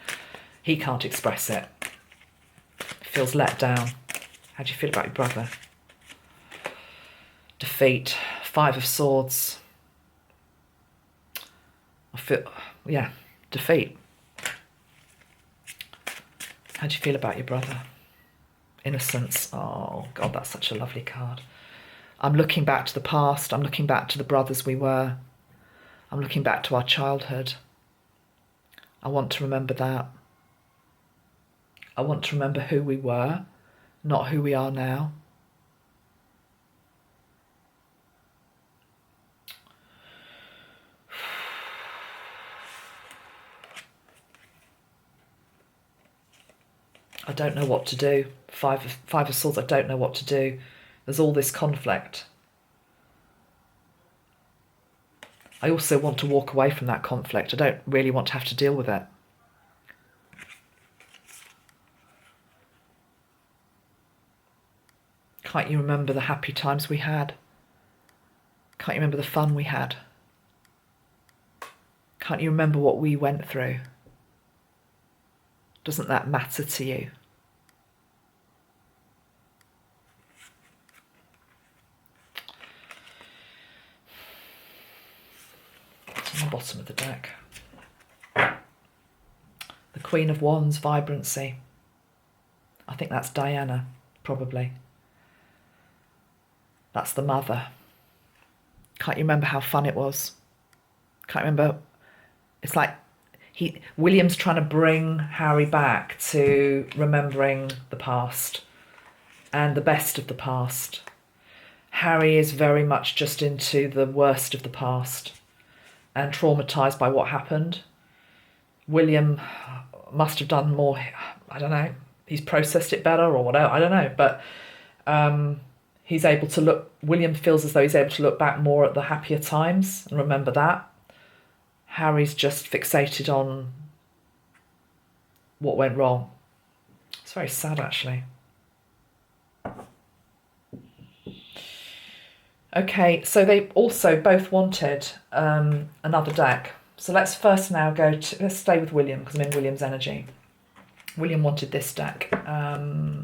He can't express it. Feels let down. How do you feel about your brother? Defeat, 5 of Swords. I feel, yeah, defeat. How do you feel about your brother? Innocence. Oh, God, that's such a lovely card. I'm looking back to the past. I'm looking back to the brothers we were. I'm looking back to our childhood. I want to remember that. I want to remember who we were, not who we are now. I don't know what to do. Five of Swords, I don't know what to do. There's all this conflict. I also want to walk away from that conflict. I don't really want to have to deal with it. Can't you remember the happy times we had? Can't you remember the fun we had? Can't you remember what we went through? Doesn't that matter to you? the bottom of the deck? The Queen of Wands, vibrancy. I think that's Diana, probably. That's the mother. Can't you remember how fun it was? Can't remember. It's like William's trying to bring Harry back to remembering the past and the best of the past. Harry is very much just into the worst of the past and traumatised by what happened. William must have done more, I don't know, he's processed it better or whatever, I don't know, but he's able to look, William feels as though he's able to look back more at the happier times and remember that. Harry's just fixated on what went wrong. It's very sad, actually. Okay, so they also both wanted another deck. So let's first now let's stay with William, because I'm in William's energy. William wanted this deck,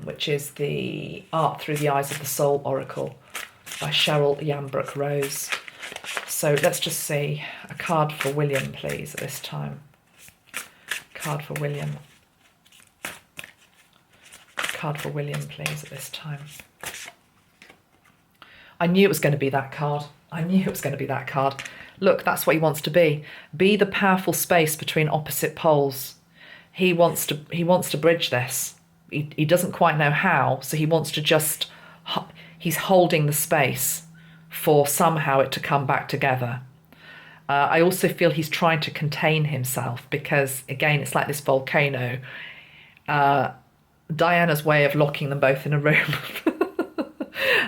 which is the Art Through the Eyes of the Soul Oracle by Cheryl Yambrook Rose. So let's just see a card for William, please, at this time. Card for William. Card for William, please, at this time. I knew it was going to be that card. I knew it was going to be that card. Look, that's what he wants to be. Be the powerful space between opposite poles. He wants to bridge this. He doesn't quite know how, so he wants to just... He's holding the space for somehow it to come back together. I also feel he's trying to contain himself because, again, it's like this volcano. Diana's way of locking them both in a room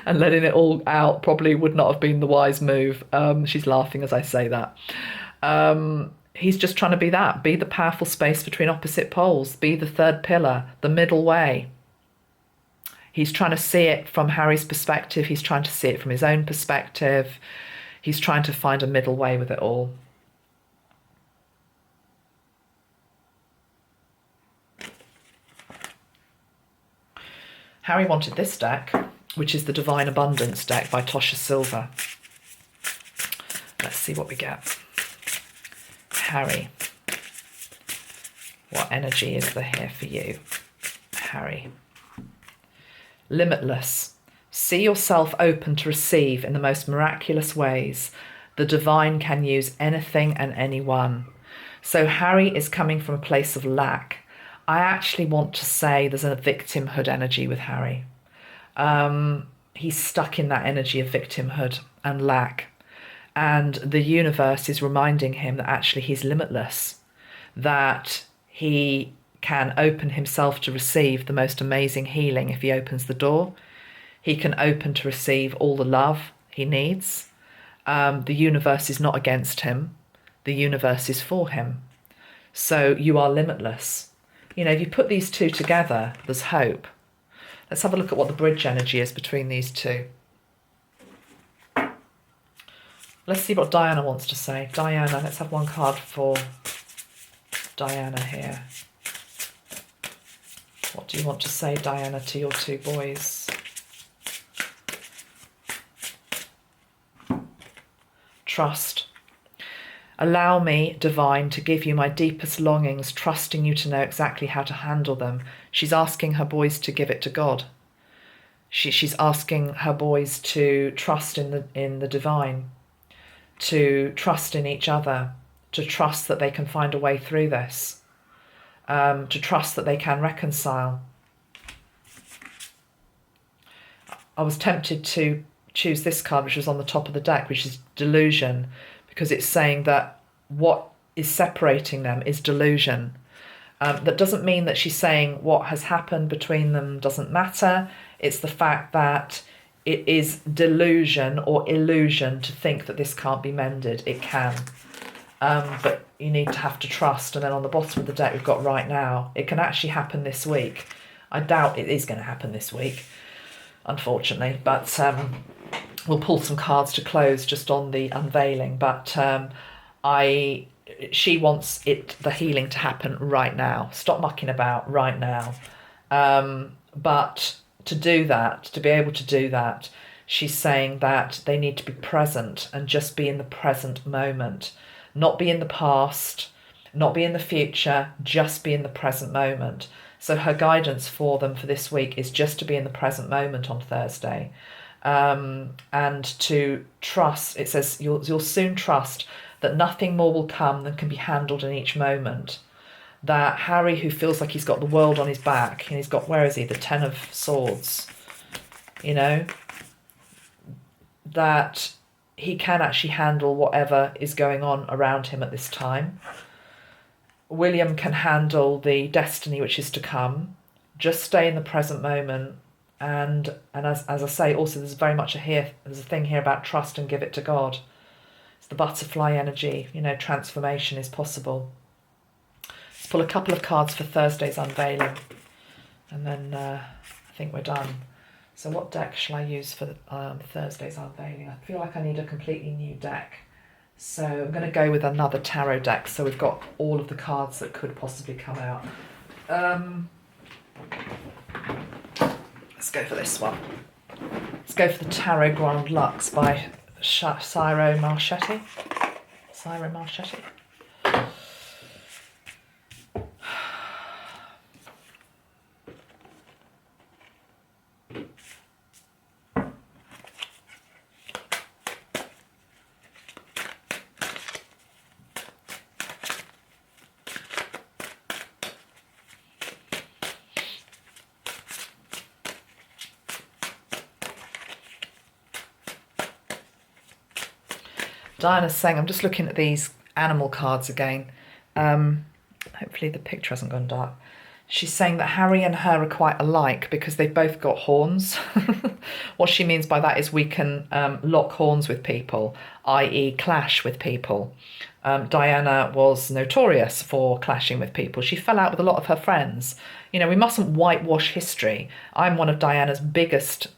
and letting it all out probably would not have been the wise move. She's laughing as I say that. He's just trying to be that. Be the powerful space between opposite poles. Be the third pillar, the middle way. He's trying to see it from Harry's perspective. He's trying to see it from his own perspective. He's trying to find a middle way with it all. Harry wanted this deck, which is the Divine Abundance deck by Tosha Silver. Let's see what we get. Harry, what energy is there here for you? Harry. Limitless. See yourself open to receive in the most miraculous ways. The divine can use anything and anyone. So Harry is coming from a place of lack. I actually want to say there's a victimhood energy with Harry. He's stuck in that energy of victimhood and lack. And the universe is reminding him that actually he's limitless, that he can open himself to receive the most amazing healing if he opens the door. He can open to receive all the love he needs. The universe is not against him. The universe is for him. So you are limitless. You know, if you put these two together, there's hope. Let's have a look at what the bridge energy is between these two. Let's see what Diana wants to say. Diana, let's have one card for Diana here. What do you want to say, Diana, to your two boys? Trust. Allow me, divine, to give you my deepest longings, trusting you to know exactly how to handle them. She's asking her boys to give it to God. She's asking her boys to trust in the divine, to trust in each other, to trust that they can find a way through this, to trust that they can reconcile. I was tempted to choose this card, which was on the top of the deck, which is delusion, because it's saying that what is separating them is delusion. That doesn't mean that she's saying what has happened between them doesn't matter. It's the fact that it is delusion or illusion to think that this can't be mended. It can. But you need to have to trust. And then on the bottom of the deck, we've got right now. It can actually happen this week. I doubt it is going to happen this week, unfortunately. But we'll pull some cards to close just on the unveiling. But she wants the healing to happen right now. Stop mucking about right now. But to do that, to be able to do that, she's saying that they need to be present and just be in the present moment. not be in the past, not be in the future, just be in the present moment. So her guidance for them for this week is just to be in the present moment on Thursday, and to trust. It says you'll soon trust that nothing more will come than can be handled in each moment. That Harry, who feels like he's got the world on his back, and he's got, where is he, the Ten of Swords, you know, that he can actually handle whatever is going on around him at this time. William can handle the destiny which is to come. Just stay in the present moment. And as I say, also there's very much there's a thing here about trust and give it to God. It's the butterfly energy, you know, transformation is possible. Let's pull a couple of cards for Thursday's unveiling, and then I think we're done. So what deck shall I use for Thursday's unveiling? I feel like I need a completely new deck. So I'm going to go with another tarot deck, so we've got all of the cards that could possibly come out. Let's go for this one. Let's go for the Tarot Grand Lux by Ciro Marchetti. Diana's saying, I'm just looking at these animal cards again. Hopefully the picture hasn't gone dark. She's saying that Harry and her are quite alike because they've both got horns. What she means by that is we can lock horns with people, i.e. clash with people. Diana was notorious for clashing with people. She fell out with a lot of her friends. You know, we mustn't whitewash history. I'm one of Diana's biggest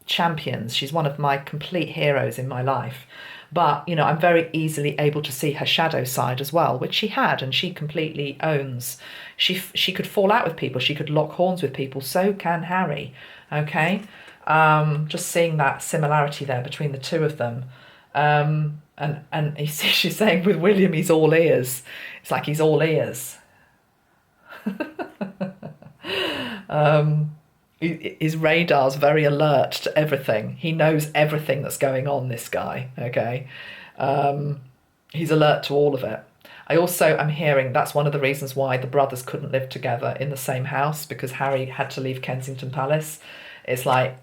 champions. She's one of my complete heroes in my life. But, you know, I'm very easily able to see her shadow side as well, which she had and she completely owns. She could fall out with people. She could lock horns with people. So can Harry. Okay? Just seeing that similarity there between the two of them. And she's saying with William, he's all ears. It's like he's all ears. His radar's very alert to everything. He knows everything that's going on, this guy, okay? He's alert to all of it. I also am hearing that's one of the reasons why the brothers couldn't live together in the same house, because Harry had to leave Kensington Palace. It's like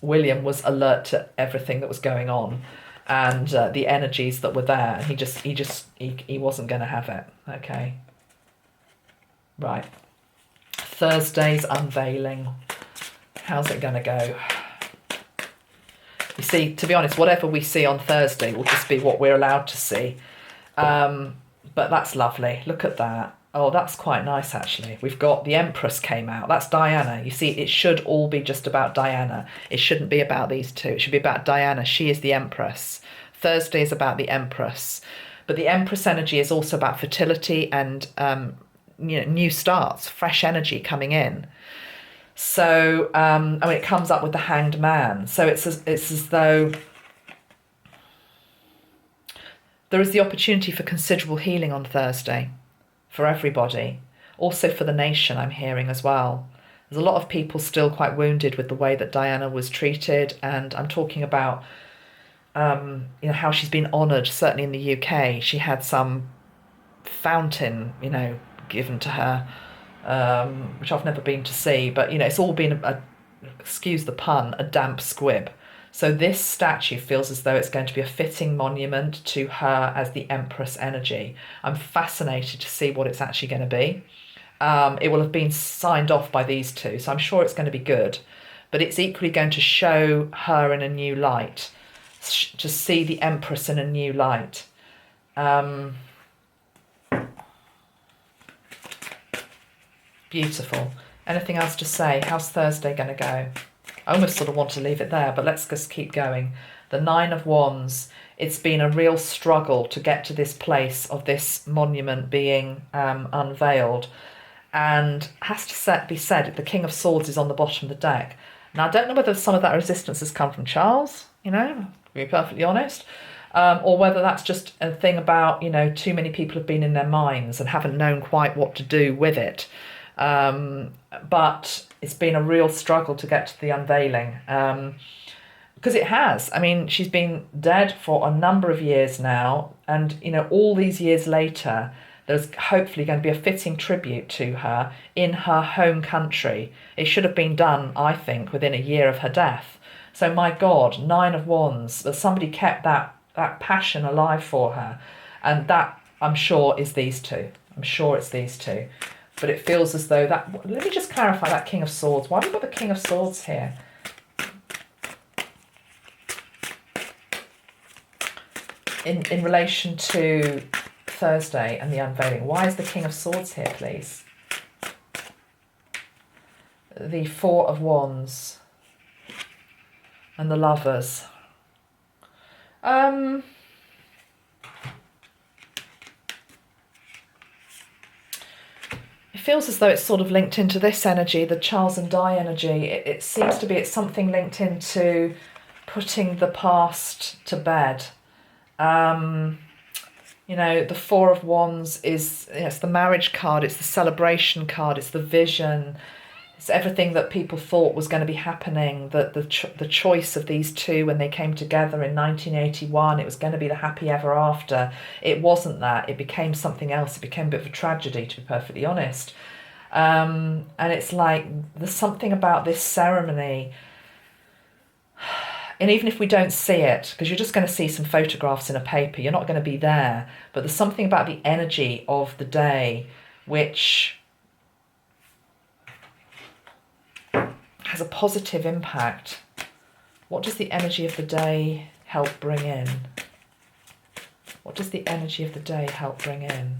William was alert to everything that was going on and the energies that were there. He wasn't going to have it, okay? Right. Thursday's unveiling. How's it going to go? You see, to be honest, whatever we see on Thursday will just be what we're allowed to see. But that's lovely. Look at that. Oh, that's quite nice, actually. We've got the Empress came out. That's Diana. You see, it should all be just about Diana. It shouldn't be about these two. It should be about Diana. She is the Empress. Thursday is about the Empress. But the Empress energy is also about fertility and new starts, fresh energy coming in. So, it comes up with the Hanged Man. So it's as though there is the opportunity for considerable healing on Thursday for everybody. Also for the nation, I'm hearing as well. There's a lot of people still quite wounded with the way that Diana was treated. And I'm talking about, how she's been honoured, certainly in the UK. She had some fountain, given to her. Which I've never been to see, but it's all been excuse the pun, a damp squib. So this statue feels as though it's going to be a fitting monument to her as the Empress energy. I'm fascinated to see what it's actually going to be. It will have been signed off by these two, so I'm sure it's going to be good, but it's equally going to show her in a new light, to see the Empress in a new light. Beautiful. Anything else to say? How's Thursday going to go? I almost sort of want to leave it there, but let's just keep going. The Nine of Wands. It's been a real struggle to get to this place of this monument being unveiled. And has to be said, the King of Swords is on the bottom of the deck. Now, I don't know whether some of that resistance has come from Charles, to be perfectly honest. or whether that's just a thing about, you know, too many people have been in their minds and haven't known quite what to do with it. But it's been a real struggle to get to the unveiling, because it has. I mean, she's been dead for a number of years now, and, you know, all these years later, there's hopefully going to be a fitting tribute to her in her home country. It should have been done, I think, within a year of her death. So my God, 9 of Wands, but somebody kept that passion alive for her. And that, I'm sure, is these two. I'm sure it's these two. But it feels as though that... Let me just clarify that King of Swords. Why have we got the King of Swords here? In relation to Thursday and the unveiling. Why is the King of Swords here, please? The Four of Wands and the Lovers. It feels as though it's sort of linked into this energy, the Charles and Di energy. It seems to be it's something linked into putting the past to bed. You know, the Four of Wands is, it's the marriage card, it's the celebration card, it's the vision, it's everything that people thought was going to be happening, the choice of these two when they came together in 1981, it was going to be the happy ever after. It wasn't that, it became something else, it became a bit of a tragedy, to be perfectly honest. And it's like, there's something about this ceremony. And even if we don't see it, because you're just going to see some photographs in a paper, you're not going to be there. But there's something about the energy of the day which has a positive impact. What does the energy of the day help bring in? What does the energy of the day help bring in?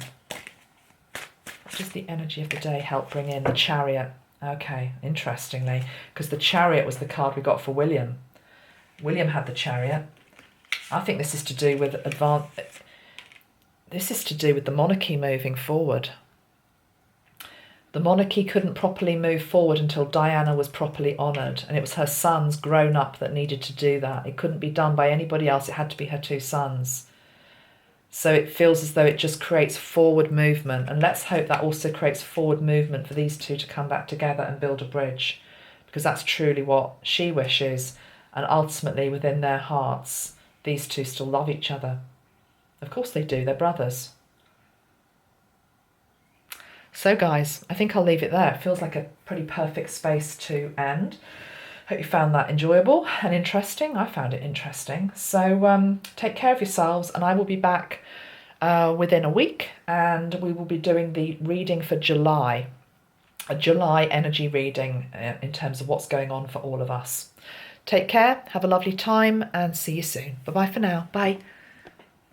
What does the energy of the day help bring in? The Chariot. Okay, interestingly, because the Chariot was the card we got for William. William had the Chariot. I think this is to do with this is to do with the monarchy moving forward. The monarchy couldn't properly move forward until Diana was properly honoured, and it was her sons grown up that needed to do that. It couldn't be done by anybody else. It had to be her 2 sons. So it feels as though it just creates forward movement, and let's hope that also creates forward movement for these two to come back together and build a bridge, because that's truly what she wishes. And ultimately, within their hearts, these two still love each other. Of course they do, they're brothers. So guys, I think I'll leave it there. It feels like a pretty perfect space to end. Hope you found that enjoyable and interesting. I found it interesting. So take care of yourselves, and I will be back within a week, and we will be doing the reading for July. A July energy reading in terms of what's going on for all of us. Take care, have a lovely time, and see you soon. Bye-bye for now. Bye.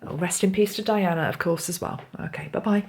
Rest in peace to Diana, of course, as well. Okay, bye-bye.